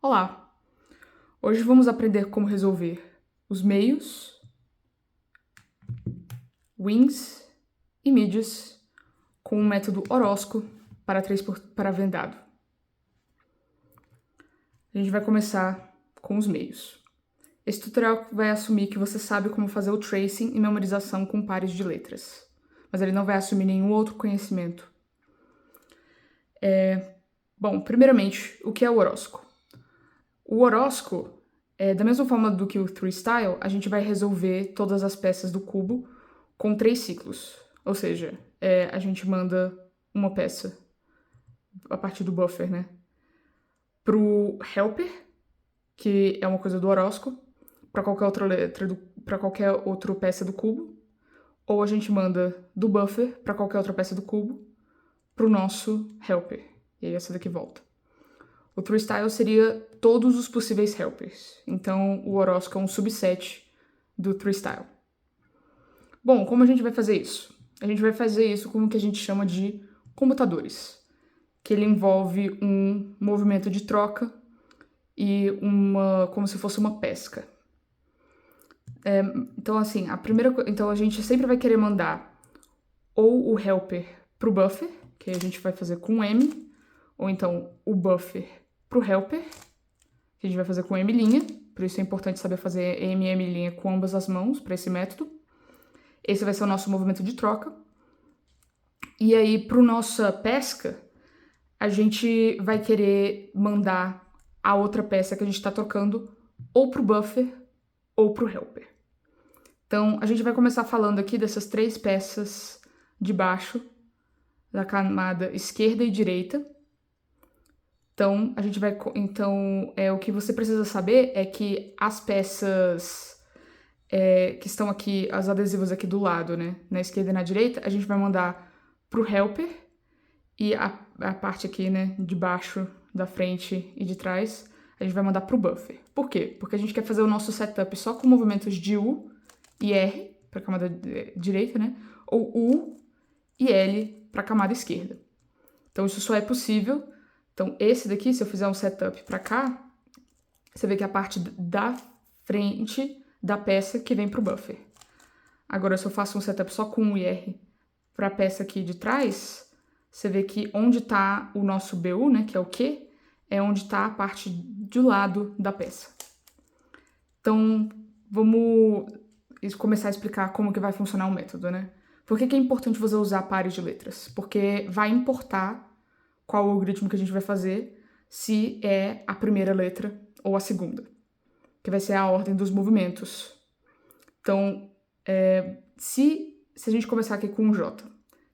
Olá! Hoje vamos aprender como resolver os meios, wings e midis com o método Orosco para vendado. A gente vai começar com os meios. Esse tutorial vai assumir que você sabe como fazer o tracing e memorização com pares de letras, mas ele não vai assumir nenhum outro conhecimento. Bom, primeiramente, o que é o Orosco? O Orosco, da mesma forma do que o Three-Style, a gente vai resolver todas as peças do cubo com 3 ciclos. Ou seja, a gente manda uma peça a partir do buffer, né? Pro helper, que é uma coisa do Orosco, para qualquer outra letra, para qualquer outra peça do cubo. Ou a gente manda do buffer para qualquer outra peça do cubo pro nosso helper. E aí essa daqui volta. O Three-Style seria todos os possíveis helpers. Então, o Orosco é um subset do Three-Style. Bom, como a gente vai fazer isso? A gente vai fazer isso com o que a gente chama de comutadores, que ele envolve um movimento de troca e como se fosse uma pesca. Então, assim, então a gente sempre vai querer mandar ou o helper pro buffer, que a gente vai fazer com M, ou então o buffer pro helper, que a gente vai fazer com M', por isso é importante saber fazer M com ambas as mãos para esse método. Esse vai ser o nosso movimento de troca. E aí, para nossa pesca, a gente vai querer mandar a outra peça que a gente está trocando ou pro buffer ou pro helper. Então, a gente vai começar falando aqui dessas 3 peças de baixo, da camada esquerda e direita. Então, o que você precisa saber é que as peças que estão aqui, as adesivos aqui do lado, né, na esquerda e na direita, a gente vai mandar pro helper e a parte aqui, né, de baixo, da frente e de trás, a gente vai mandar pro buffer. Por quê? Porque a gente quer fazer o nosso setup só com movimentos de U e R para a camada direita, né, ou U e L para a camada esquerda. Então, isso só é possível. Então, esse daqui, se eu fizer um setup para cá, você vê que é a parte da frente da peça que vem pro buffer. Agora, se eu faço um setup só com U e R para a peça aqui de trás, você vê que onde está o nosso BU, né, que é o Q, é onde está a parte do lado da peça. Então, vamos começar a explicar como que vai funcionar o método, né? Por que é importante você usar pares de letras? Porque vai importar qual o algoritmo que a gente vai fazer, se é a primeira letra ou a segunda, que vai ser a ordem dos movimentos. Então, se a gente começar aqui com o J,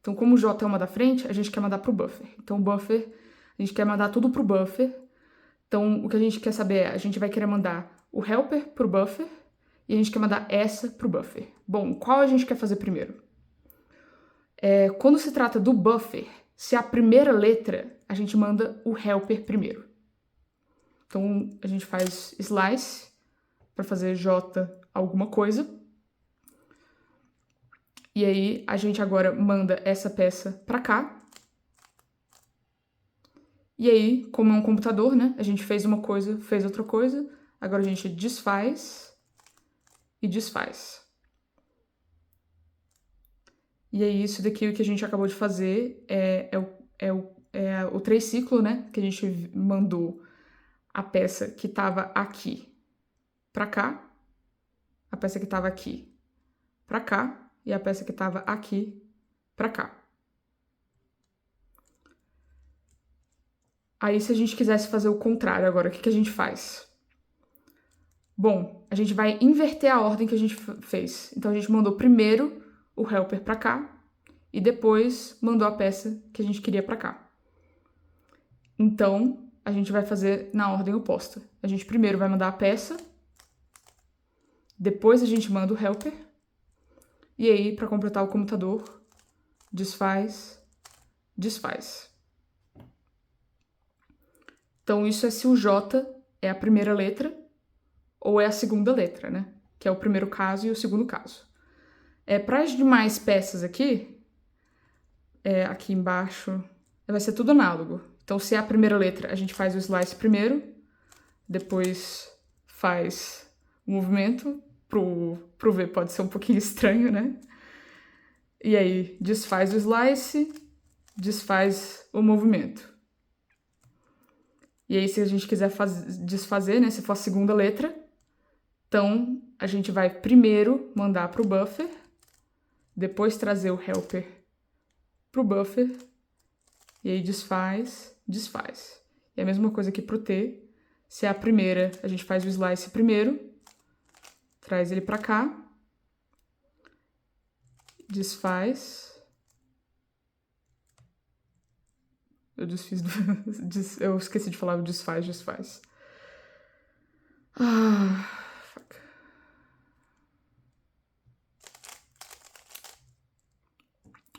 então como o J é uma da frente, a gente quer mandar pro buffer. Então, o buffer, a gente quer mandar tudo pro buffer. Então, o que a gente quer saber é, a gente vai querer mandar o helper pro buffer e a gente quer mandar essa pro buffer. Bom, qual a gente quer fazer primeiro? Quando se trata do buffer, se é a primeira letra, a gente manda o helper primeiro. Então, a gente faz slice para fazer J alguma coisa. E aí, a gente agora manda essa peça para cá. E aí, como é um computador, né? A gente fez uma coisa, fez outra coisa. Agora a gente desfaz e desfaz. E aí, isso daqui, o que a gente acabou de fazer é o 3 ciclo, né? Que a gente mandou a peça que estava aqui para cá, a peça que estava aqui para cá e a peça que estava aqui para cá. Aí, se a gente quisesse fazer o contrário agora, o que a gente faz? Bom, a gente vai inverter a ordem que a gente fez. Então, a gente mandou primeiro o helper para cá e depois mandou a peça que a gente queria para cá. Então, a gente vai fazer na ordem oposta. A gente primeiro vai mandar a peça, depois a gente manda o helper, e aí, para completar o comutador, desfaz, desfaz. Então, isso é se o J é a primeira letra ou é a segunda letra, né? Que é o primeiro caso e o segundo caso. Para as demais peças aqui, aqui embaixo, vai ser tudo análogo. Então, se é a primeira letra, a gente faz o slice primeiro, depois faz o movimento. Pro V pode ser um pouquinho estranho, né? E aí desfaz o slice, desfaz o movimento. E aí se a gente quiser desfazer, né, se for a segunda letra, então a gente vai primeiro mandar pro buffer, depois trazer o helper pro buffer, e aí desfaz. E a mesma coisa aqui pro T. Se é a primeira, a gente faz o slice primeiro, traz ele pra cá, desfaz. Eu esqueci de falar o desfaz. Fuck.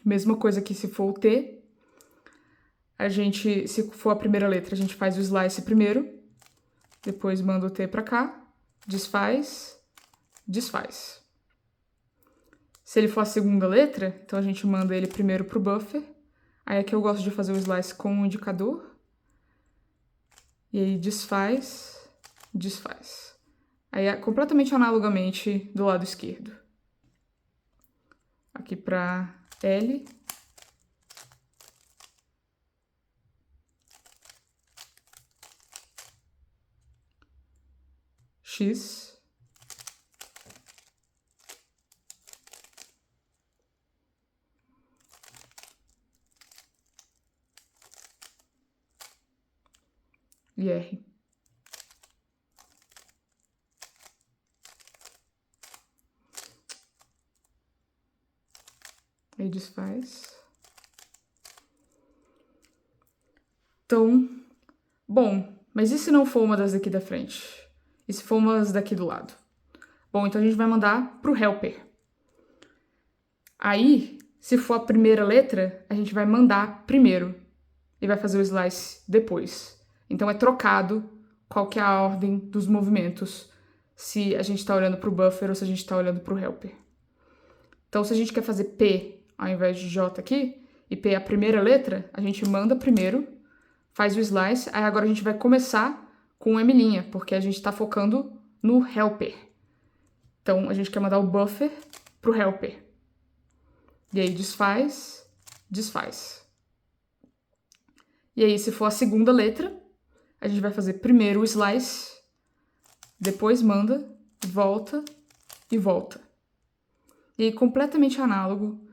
Mesma coisa aqui se for o T. Se for a primeira letra, a gente faz o slice primeiro, depois manda o T pra cá, desfaz. Se ele for a segunda letra, então a gente manda ele primeiro pro buffer. Aí aqui eu gosto de fazer o slice com o indicador. E aí desfaz. Aí é completamente analogamente do lado esquerdo. Aqui pra L. X. E R. Aí desfaz. Então, bom, mas e se não for uma das daqui da frente? E se for uma das daqui do lado? Bom, então a gente vai mandar pro helper. Aí, se for a primeira letra, a gente vai mandar primeiro e vai fazer o slice depois. Então é trocado qual que é a ordem dos movimentos, se a gente está olhando para o buffer ou se a gente está olhando para o helper. Então, se a gente quer fazer P ao invés de J aqui, e P é a primeira letra, a gente manda primeiro, faz o slice, aí agora a gente vai começar com M', porque a gente está focando no helper. Então, a gente quer mandar o buffer pro helper. E aí desfaz. E aí, se for a segunda letra, a gente vai fazer primeiro o slice, depois manda, volta. E aí, completamente análogo,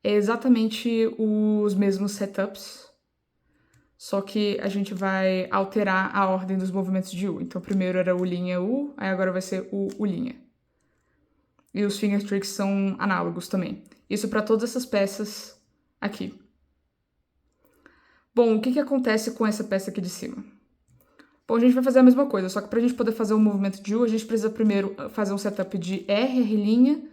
é exatamente os mesmos setups, só que a gente vai alterar a ordem dos movimentos de U. Então, primeiro era U', aí agora vai ser U'. E os finger tricks são análogos também. Isso para todas essas peças aqui. Bom, o que acontece com essa peça aqui de cima? Bom, a gente vai fazer a mesma coisa, só que pra gente poder fazer o movimento de U, a gente precisa primeiro fazer um setup de R',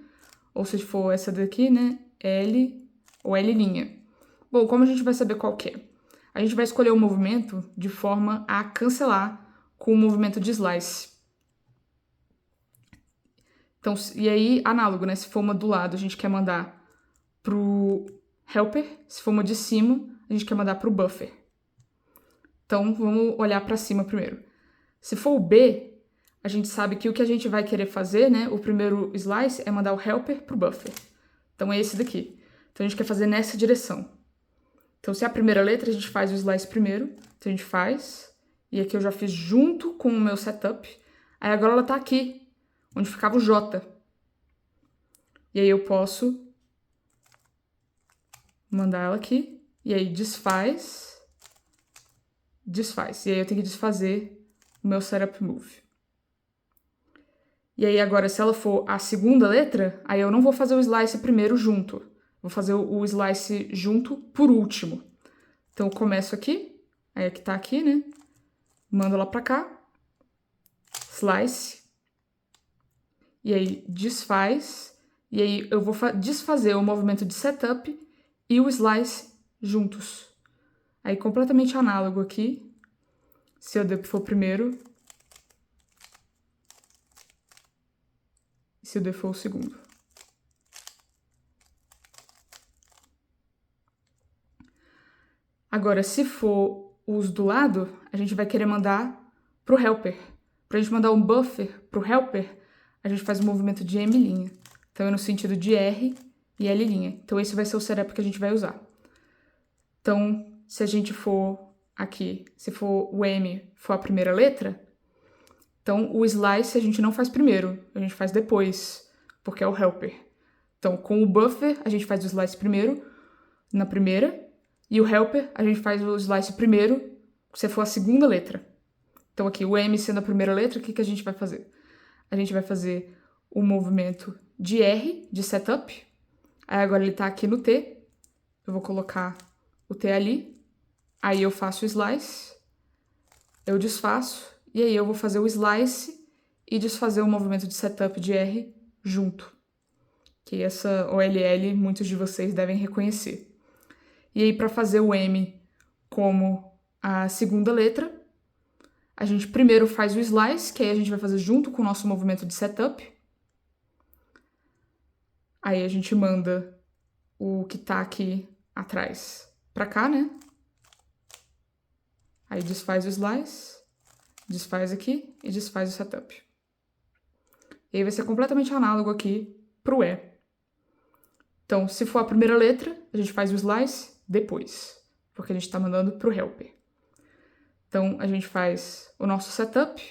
ou se for essa daqui, né, L ou L'. Bom, como a gente vai saber qual que é? A gente vai escolher o movimento de forma a cancelar com o movimento de slice. Então, e aí, análogo, né? Se for uma do lado, a gente quer mandar pro helper. Se for uma de cima, a gente quer mandar pro buffer. Então, vamos olhar para cima primeiro. Se for o B, a gente sabe que o que a gente vai querer fazer, né? O primeiro slice é mandar o helper pro buffer. Então, é esse daqui. Então, a gente quer fazer nessa direção. Então, se é a primeira letra, a gente faz o slice primeiro. Então, a gente faz. E aqui eu já fiz junto com o meu setup. Aí, agora ela tá aqui, onde ficava o J. E aí, eu posso mandar ela aqui. E aí, desfaz. E aí, eu tenho que desfazer o meu setup move. E aí, agora, se ela for a segunda letra, aí eu não vou fazer o slice primeiro junto. Vou fazer o slice junto por último. Então, eu começo aqui, aí aqui tá aqui, né? Mando ela pra cá. Slice. E aí, desfaz. E aí, eu vou desfazer o movimento de setup e o slice juntos. Aí, completamente análogo aqui. Se o for primeiro. E se o D for o segundo. Agora, se for os do lado, a gente vai querer mandar pro helper. Pra gente mandar um buffer pro helper, a gente faz um movimento de M'. Então, é no sentido de R e L'. Então, esse vai ser o setup que a gente vai usar. Então, se a gente for aqui, se for o M for a primeira letra, então o slice a gente não faz primeiro, a gente faz depois, porque é o helper. Então, com o buffer, a gente faz o slice primeiro, na primeira, e o helper, a gente faz o slice primeiro, se for a segunda letra. Então, aqui, o M sendo a primeira letra, o que a gente vai fazer? A gente vai fazer o movimento de R, de setup. Aí, agora ele tá aqui no T. Eu vou colocar o T ali. Aí, eu faço o slice. Eu desfaço. E aí, eu vou fazer o slice e desfazer o movimento de setup de R junto. Que essa OLL muitos de vocês devem reconhecer. E aí, para fazer o M como a segunda letra, a gente primeiro faz o slice, que aí a gente vai fazer junto com o nosso movimento de setup. Aí a gente manda o que tá aqui atrás pra cá, né? Aí desfaz o slice, desfaz aqui e desfaz o setup. E aí vai ser completamente análogo aqui pro E. Então, se for a primeira letra, a gente faz o slice depois, porque a gente tá mandando pro helper. Então, a gente faz o nosso setup,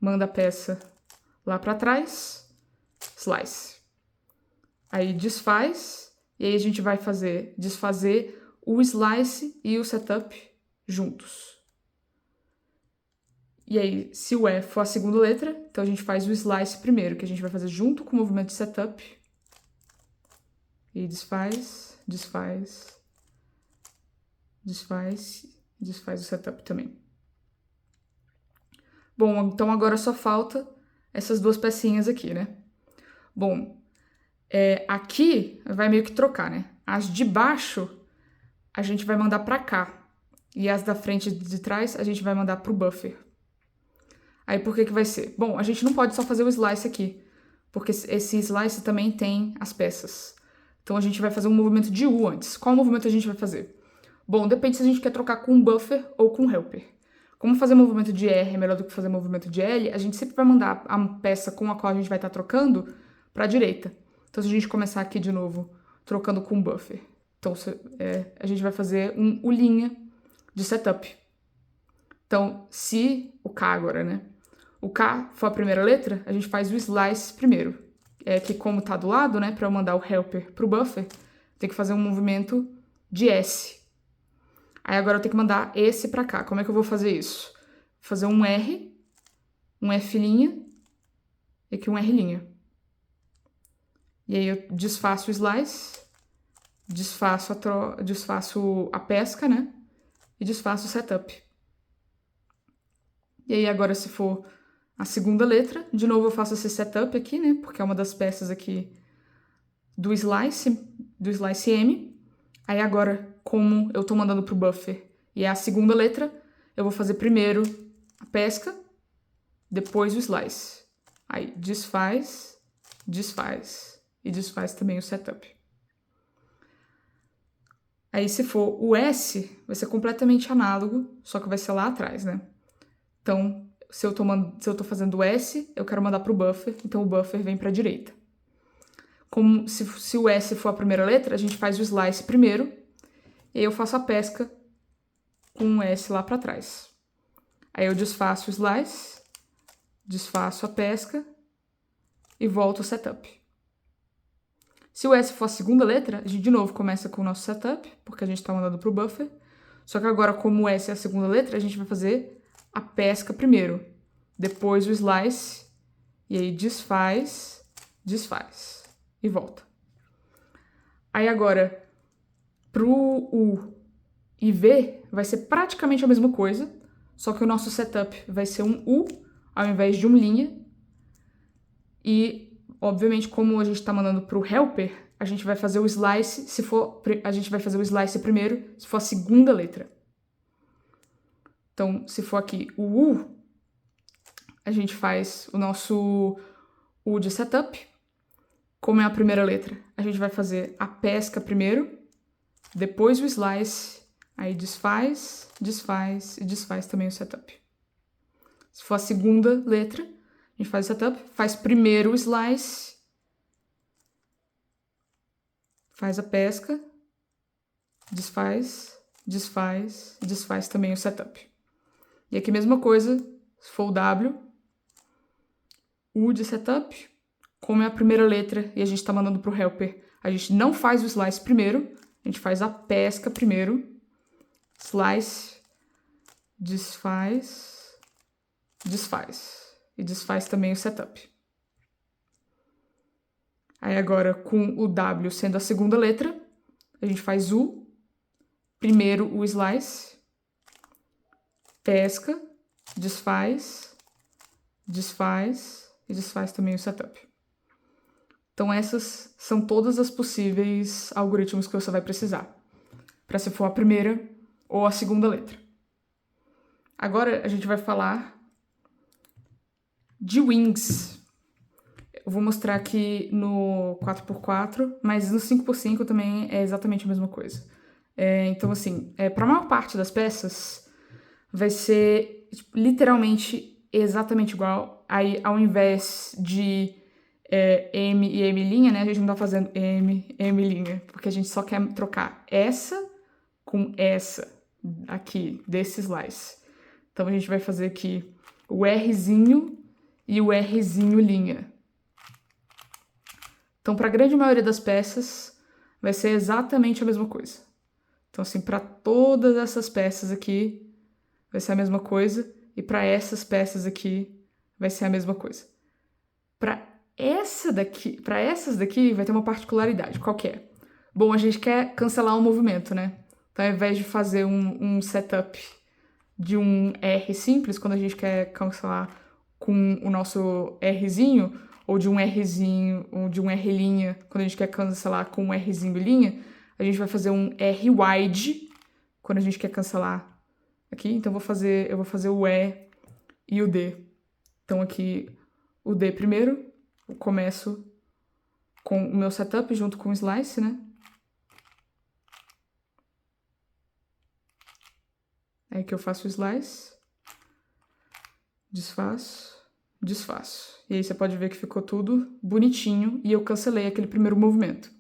manda a peça lá pra trás, slice. Aí desfaz, e aí a gente vai desfazer o slice e o setup juntos. E aí, se o E for a segunda letra, então a gente faz o slice primeiro, que a gente vai fazer junto com o movimento de setup. E desfaz, desfaz, desfaz, desfaz o setup também. Bom, então agora só falta essas duas pecinhas aqui, né? Bom, aqui vai meio que trocar, né? As de baixo a gente vai mandar pra cá. E as da frente e de trás a gente vai mandar pro buffer. Aí por que vai ser? Bom, a gente não pode só fazer o slice aqui, porque esse slice também tem as peças. Então a gente vai fazer um movimento de U antes. Qual movimento a gente vai fazer? Bom, depende se a gente quer trocar com buffer ou com helper. Como fazer movimento de R é melhor do que fazer movimento de L, a gente sempre vai mandar a peça com a qual a gente vai estar trocando para a direita. Então, se a gente começar aqui de novo, trocando com buffer, então a gente vai fazer um U' de setup. Então, se o K agora, né? O K for a primeira letra, a gente faz o slice primeiro. É que como tá do lado, né, para eu mandar o helper pro buffer, tem que fazer um movimento de S. Aí agora eu tenho que mandar esse pra cá. Como é que eu vou fazer isso? Vou fazer um R, um F' e aqui um R'. E aí eu desfaço o slice, desfaço a pesca, né? E desfaço o setup. E aí agora se for a segunda letra, de novo eu faço esse setup aqui, né? Porque é uma das peças aqui do slice M. Aí agora, como eu tô mandando pro buffer e é a segunda letra, eu vou fazer primeiro a pesca, depois o slice. Aí desfaz, desfaz e desfaz também o setup. Aí se for o S, vai ser completamente análogo, só que vai ser lá atrás, né? Então, se eu tô fazendo o S, eu quero mandar pro buffer, então o buffer vem pra direita. Como se o S for a primeira letra, a gente faz o slice primeiro, e aí eu faço a pesca com o S lá pra trás. Aí eu desfaço o slice, desfaço a pesca e volto o setup. Se o S for a segunda letra, a gente de novo começa com o nosso setup, porque a gente tá mandando pro buffer. Só que agora, como o S é a segunda letra, a gente vai fazer a pesca primeiro, depois o slice, e aí desfaz, desfaz e volta. Aí agora, pro U e V, vai ser praticamente a mesma coisa, só que o nosso setup vai ser um U ao invés de linha. E, obviamente, como a gente está mandando pro helper, a gente vai fazer o slice, a gente vai fazer o slice primeiro, se for a segunda letra. Então, se for aqui o U, a gente faz o nosso U de setup. Como é a primeira letra, a gente vai fazer a pesca primeiro, depois o slice, aí desfaz, desfaz e desfaz também o setup. Se for a segunda letra, a gente faz o setup, faz primeiro o slice, faz a pesca, desfaz, desfaz, desfaz também o setup. E aqui mesma coisa, se for o W, U de setup, como é a primeira letra e a gente está mandando para o helper, a gente não faz o slice primeiro, a gente faz a pesca primeiro, slice, desfaz, desfaz. E desfaz também o setup. Aí agora, com o W sendo a segunda letra, a gente faz U, primeiro o slice, pesca, desfaz, desfaz e desfaz também o setup. Então essas são todas as possíveis algoritmos que você vai precisar, para se for a primeira ou a segunda letra. Agora a gente vai falar de wings. Eu vou mostrar aqui no 4x4, mas no 5x5 também é exatamente a mesma coisa. Então, assim, para a maior parte das peças, vai ser literalmente exatamente igual. Aí, ao invés de M e M', né, a gente não tá fazendo M', porque a gente só quer trocar essa com essa aqui, desse slice. Então, a gente vai fazer aqui o Rzinho e o Rzinho linha. Então, para a grande maioria das peças, vai ser exatamente a mesma coisa. Então, assim, para todas essas peças aqui, vai ser a mesma coisa. E para essas peças aqui, vai ser a mesma coisa. Para essas daqui, vai ter uma particularidade. Qual que é? Bom, a gente quer cancelar um movimento, né? Então, ao invés de fazer um setup de um R simples, quando a gente quer cancelar com o nosso Rzinho, ou de um Rzinho, ou de um R', quando a gente quer cancelar com um Rzinho e linha, a gente vai fazer um R wide, quando a gente quer cancelar aqui. Então, eu vou fazer o E e o D. Então, aqui, o D primeiro, eu começo com o meu setup junto com o slice, né? Aí que eu faço o slice, desfaço, desfaço. E aí você pode ver que ficou tudo bonitinho e eu cancelei aquele primeiro movimento.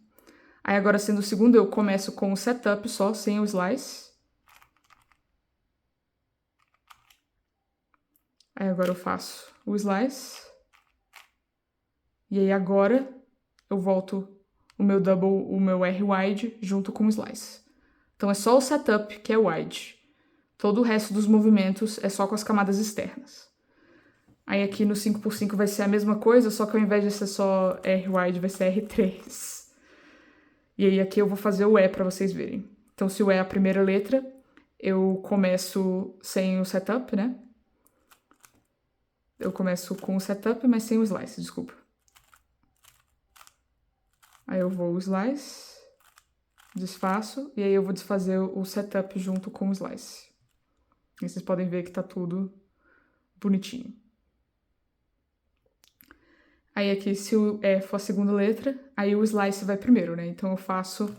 Aí agora, sendo o segundo, eu começo com o setup só, sem o slice. Aí agora eu faço o slice. E aí agora eu volto o meu double, o meu R wide junto com o slice. Então é só o setup que é wide. Todo o resto dos movimentos é só com as camadas externas. Aí aqui no 5x5 vai ser a mesma coisa, só que ao invés de ser só R wide, vai ser R3. E aí aqui eu vou fazer o E para vocês verem. Então se o E é a primeira letra, eu começo sem o setup, né? Eu começo com o setup, mas sem o slice, desculpa. Aí eu vou o slice, desfaço, e aí eu vou desfazer o setup junto com o slice. E vocês podem ver que tá tudo bonitinho. Aí aqui, se o E for a segunda letra, aí o slice vai primeiro, né? Então eu faço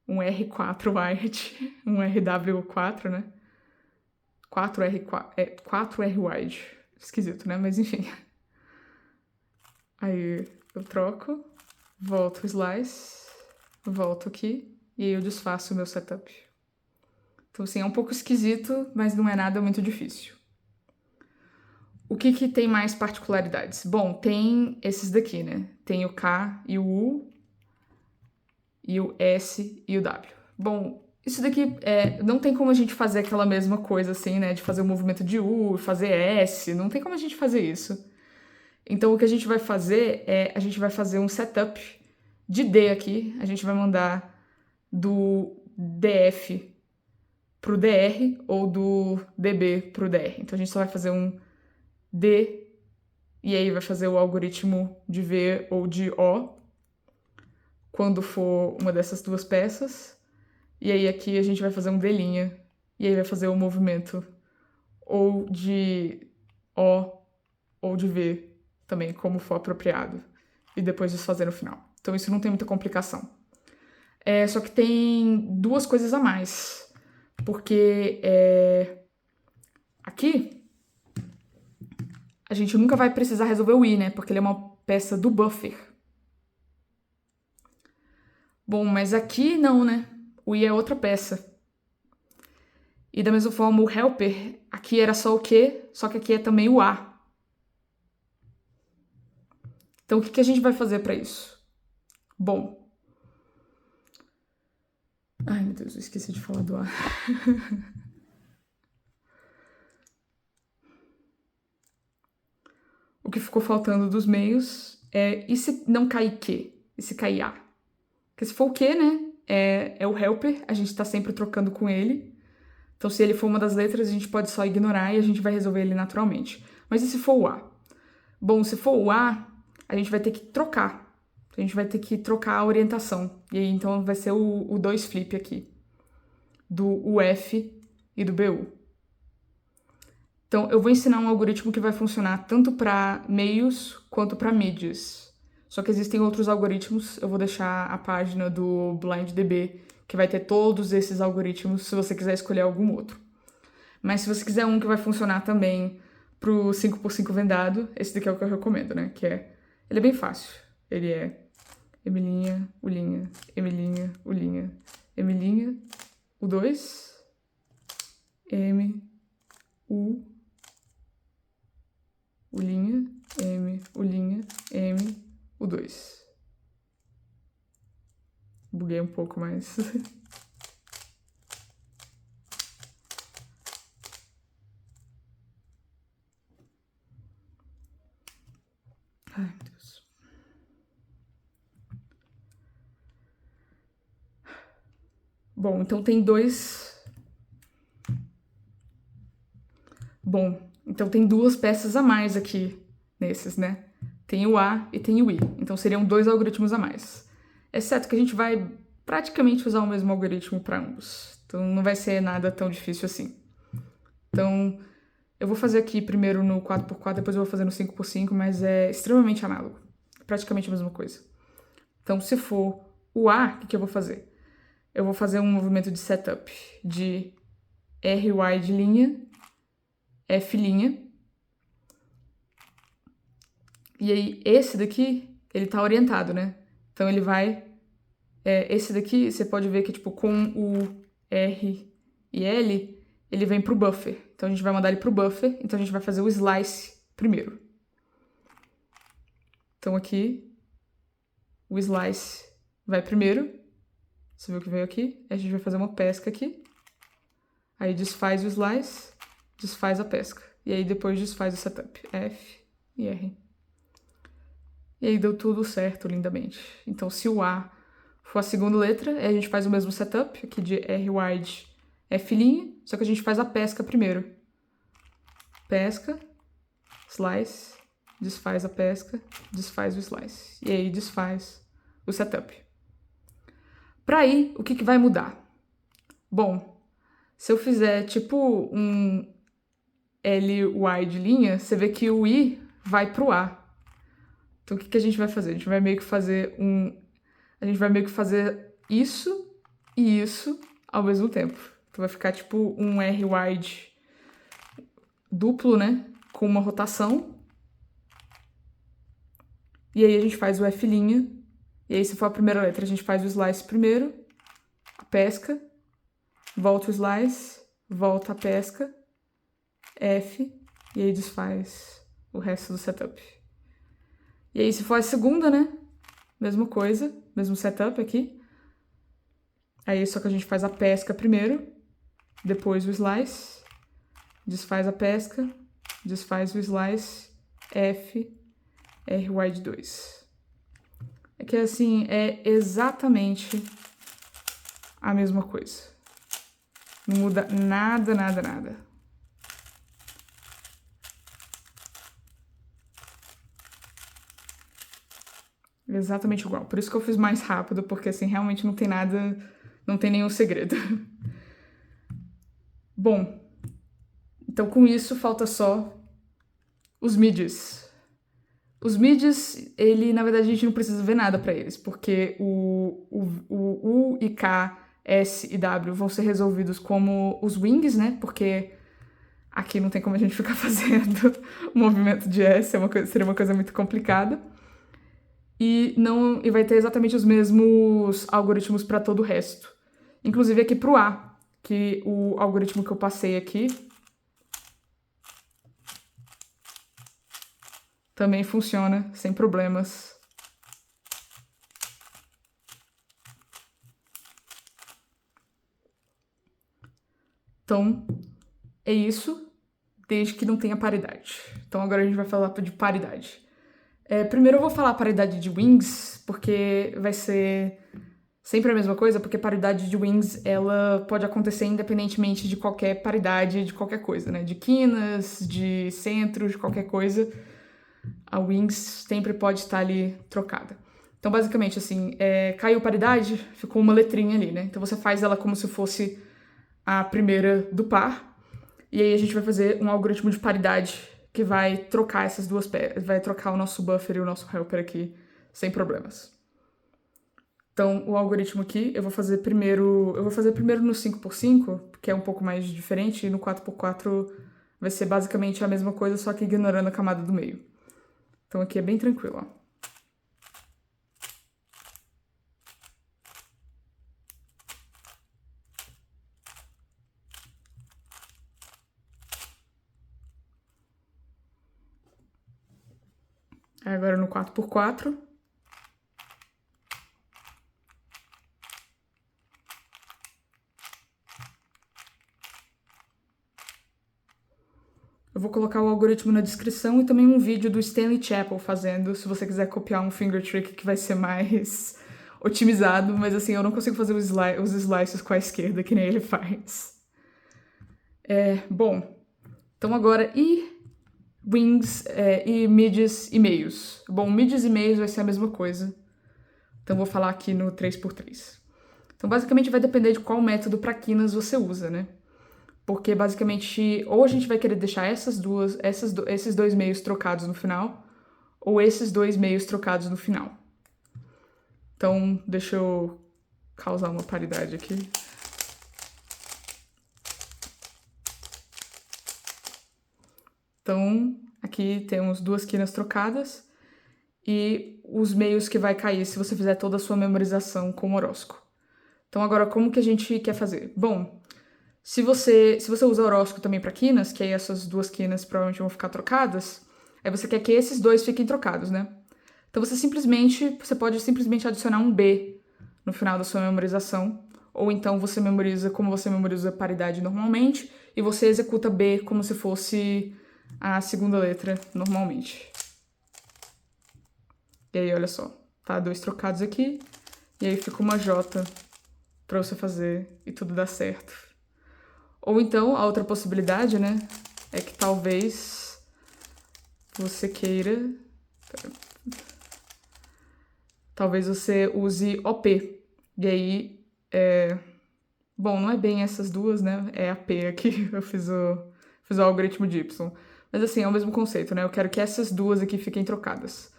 um R4 wide, um RW4, né? 4R wide. Esquisito, né? Mas enfim. Aí eu troco, volto o slice, volto aqui, e aí eu desfaço o meu setup. Então, assim, é um pouco esquisito, mas não é nada muito difícil. O que tem mais particularidades? Bom, tem esses daqui, né? Tem o K e o U, e o S e o W. Bom, isso daqui não tem como a gente fazer aquela mesma coisa, assim, né? De fazer o movimento de U, fazer S, não tem como a gente fazer isso. Então, o que a gente vai fazer a gente vai fazer um setup de D aqui. A gente vai mandar do DF pro DR ou do DB pro DR. Então, a gente só vai fazer um D e aí vai fazer o algoritmo de V ou de O quando for uma dessas duas peças. E aí aqui a gente vai fazer um D' e aí vai fazer o movimento ou de O ou de V também, como for apropriado. E depois desfazer no final. Então isso não tem muita complicação. Só que tem duas coisas a mais. Porque aqui a gente nunca vai precisar resolver o I, né? Porque ele é uma peça do buffer. Bom, mas aqui não, né? O I é outra peça. E da mesma forma, o helper, aqui era só o Q, só que aqui é também o A. Então, o que a gente vai fazer para isso? Bom. Ai, meu Deus, eu esqueci de falar do A. O que ficou faltando dos meios é... E se não cair Q? E se cair A? Porque se for o Q, né? É o helper, a gente tá sempre trocando com ele. Então, se ele for uma das letras, a gente pode só ignorar e a gente vai resolver ele naturalmente. Mas e se for o A? Bom, se for o A, a gente vai ter que trocar. A gente vai ter que trocar a orientação. E aí, então, vai ser o 2 flip aqui. Do UF e do BU. Então, eu vou ensinar um algoritmo que vai funcionar tanto para meios quanto para midis. Só que existem outros algoritmos. Eu vou deixar a página do BlindDB, que vai ter todos esses algoritmos, se você quiser escolher algum outro. Mas se você quiser um que vai funcionar também pro 5x5 vendado, esse daqui é o que eu recomendo, né? Ele é bem fácil. Ele é Emilinha, Ulinha, Emilinha, Ulinha, Emilinha, U2, M, U, Ulinha, M, Ulinha, M, U2. Buguei um pouco, mas... Ai, meu Deus. Bom, então tem então tem duas peças a mais aqui nesses, né? Tem o A e tem o I. Então seriam 2 algoritmos a mais. Exceto que a gente vai praticamente usar o mesmo algoritmo para ambos. Então não vai ser nada tão difícil assim. Então eu vou fazer aqui primeiro no 4x4, depois eu vou fazer no 5x5, mas é extremamente análogo. Praticamente a mesma coisa. Então se for o A, o que eu vou fazer? Eu vou fazer um movimento de setup de RY de linha, F linha. E aí, esse daqui, ele tá orientado, né? Então, ele vai... esse daqui, você pode ver que, tipo, com o R e L, ele vem pro buffer. Então, a gente vai mandar ele pro buffer. Então, a gente vai fazer o slice primeiro. Então, aqui, o slice vai primeiro. Você viu que veio aqui? A gente vai fazer uma pesca aqui. Aí, desfaz o slice, desfaz a pesca. E aí, depois desfaz o setup. F e R. E aí deu tudo certo, lindamente. Então, se o A for a segunda letra, a gente faz o mesmo setup, aqui de R wide F', só que a gente faz a pesca primeiro. Pesca, slice, desfaz a pesca, desfaz o slice. E aí desfaz o setup. Para aí, o que vai mudar? Bom, se eu fizer tipo um L wide linha, você vê que o I vai pro A. Então, o que a gente vai fazer? A gente vai meio que fazer isso e isso ao mesmo tempo. Então, vai ficar tipo um R wide duplo, né? Com uma rotação. E aí, a gente faz o F'. E aí, se for a primeira letra, a gente faz o slice primeiro. A pesca. Volta o slice. Volta a pesca. F. E aí, desfaz o resto do setup. E aí, se for a segunda, né? Mesma coisa, mesmo setup aqui. Aí, só que a gente faz a pesca primeiro, depois o slice, desfaz a pesca, desfaz o slice, F, R wide 2. É que, assim, é exatamente a mesma coisa. Não muda nada, nada, nada. Exatamente igual. Por isso que eu fiz mais rápido, porque assim, realmente não tem nada, não tem nenhum segredo. Bom, então com isso falta só os midis. Os midis, na verdade, a gente não precisa ver nada para eles, porque o U e K, S e W vão ser resolvidos como os wings, né? Porque Aqui não tem como a gente ficar fazendo o movimento de S, seria uma coisa muito complicada. E vai ter exatamente os mesmos algoritmos para todo o resto. Inclusive aqui pro A, que o algoritmo que eu passei aqui também funciona sem problemas. Então, é isso, desde que não tenha paridade. Então agora a gente vai falar de paridade. Primeiro eu vou falar paridade de wings, porque vai ser sempre a mesma coisa, porque paridade de wings, ela pode acontecer independentemente de qualquer paridade de qualquer coisa, né? De quinas, de centros, de qualquer coisa. A wings sempre pode estar ali trocada. Então, basicamente, assim, caiu paridade, ficou uma letrinha ali, né? Então você faz ela como se fosse a primeira do par. E aí a gente vai fazer um algoritmo de paridade que vai trocar essas duas peças, vai trocar o nosso buffer e o nosso helper aqui sem problemas. Então, o algoritmo aqui, eu vou fazer primeiro no 5x5, que é um pouco mais diferente, e no 4x4 vai ser basicamente a mesma coisa, só que ignorando a camada do meio. Então aqui é bem tranquilo, ó. Agora no 4x4. Eu vou colocar o algoritmo na descrição e também um vídeo do Stanley Chapel fazendo, se você quiser copiar um finger trick que vai ser mais otimizado, mas assim, eu não consigo fazer os slices com a esquerda que nem ele faz. Bom, então agora wings e midges e meios. Bom, midges e meios vai ser a mesma coisa. Então vou falar aqui no 3x3. Então basicamente vai depender de qual método para quinas você usa, né? Porque basicamente ou a gente vai querer deixar esses dois meios trocados no final, ou esses dois meios trocados no final. Então deixa eu causar uma paridade aqui. Então, aqui temos duas quinas trocadas e os meios que vai cair se você fizer toda a sua memorização com o horóscopo. Então, agora, como que a gente quer fazer? Bom, se você usa horóscopo também para quinas, que aí essas duas quinas provavelmente vão ficar trocadas, aí você quer que esses dois fiquem trocados, né? Então, você pode simplesmente adicionar um B no final da sua memorização, ou então você memoriza como você memoriza a paridade normalmente, e você executa B como se fosse a segunda letra normalmente. E aí, olha só, tá? Dois trocados aqui, e aí fica uma J pra você fazer e tudo dá certo. Ou então, a outra possibilidade, né, é que talvez você queira... Talvez você use OP. E aí, bom, não é bem essas duas, né, é a P aqui, eu fiz o algoritmo de Y. Mas assim, é o mesmo conceito, né, eu quero que essas duas aqui fiquem trocadas.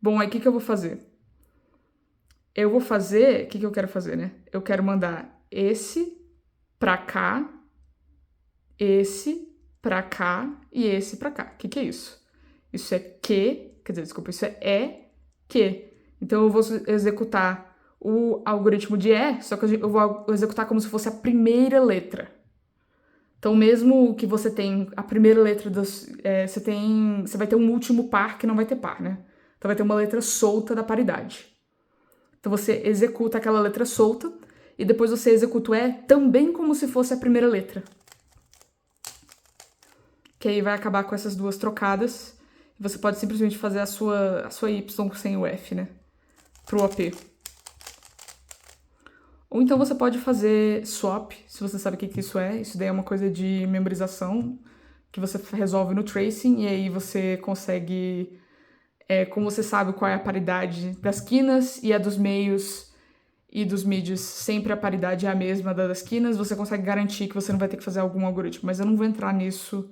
Bom, aí o que eu vou fazer? O que eu quero fazer, né? Eu quero mandar esse pra cá, esse pra cá e esse pra cá. O que é isso? Isso é isso é que. Então eu vou executar o algoritmo de só que eu vou executar como se fosse a primeira letra. Então mesmo que você tem a primeira letra você vai ter um último par que não vai ter par, né? Então vai ter uma letra solta da paridade. Então você executa aquela letra solta e depois você executa o também como se fosse a primeira letra. Que aí vai acabar com essas duas trocadas. E você pode simplesmente fazer a sua Y sem o F, né? Pro OP. Ou então você pode fazer swap, se você sabe o que isso é. Isso daí é uma coisa de memorização que você resolve no tracing e aí você consegue... como você sabe qual é a paridade das quinas e a dos meios e dos midis, sempre a paridade é a mesma das quinas, você consegue garantir que você não vai ter que fazer algum algoritmo. Mas eu não vou entrar nisso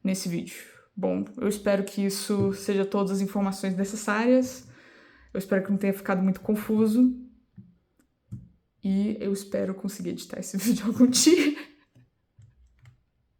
nesse vídeo. Bom, eu espero que isso seja todas as informações necessárias. Eu espero que não tenha ficado muito confuso. E eu espero conseguir editar esse vídeo algum dia.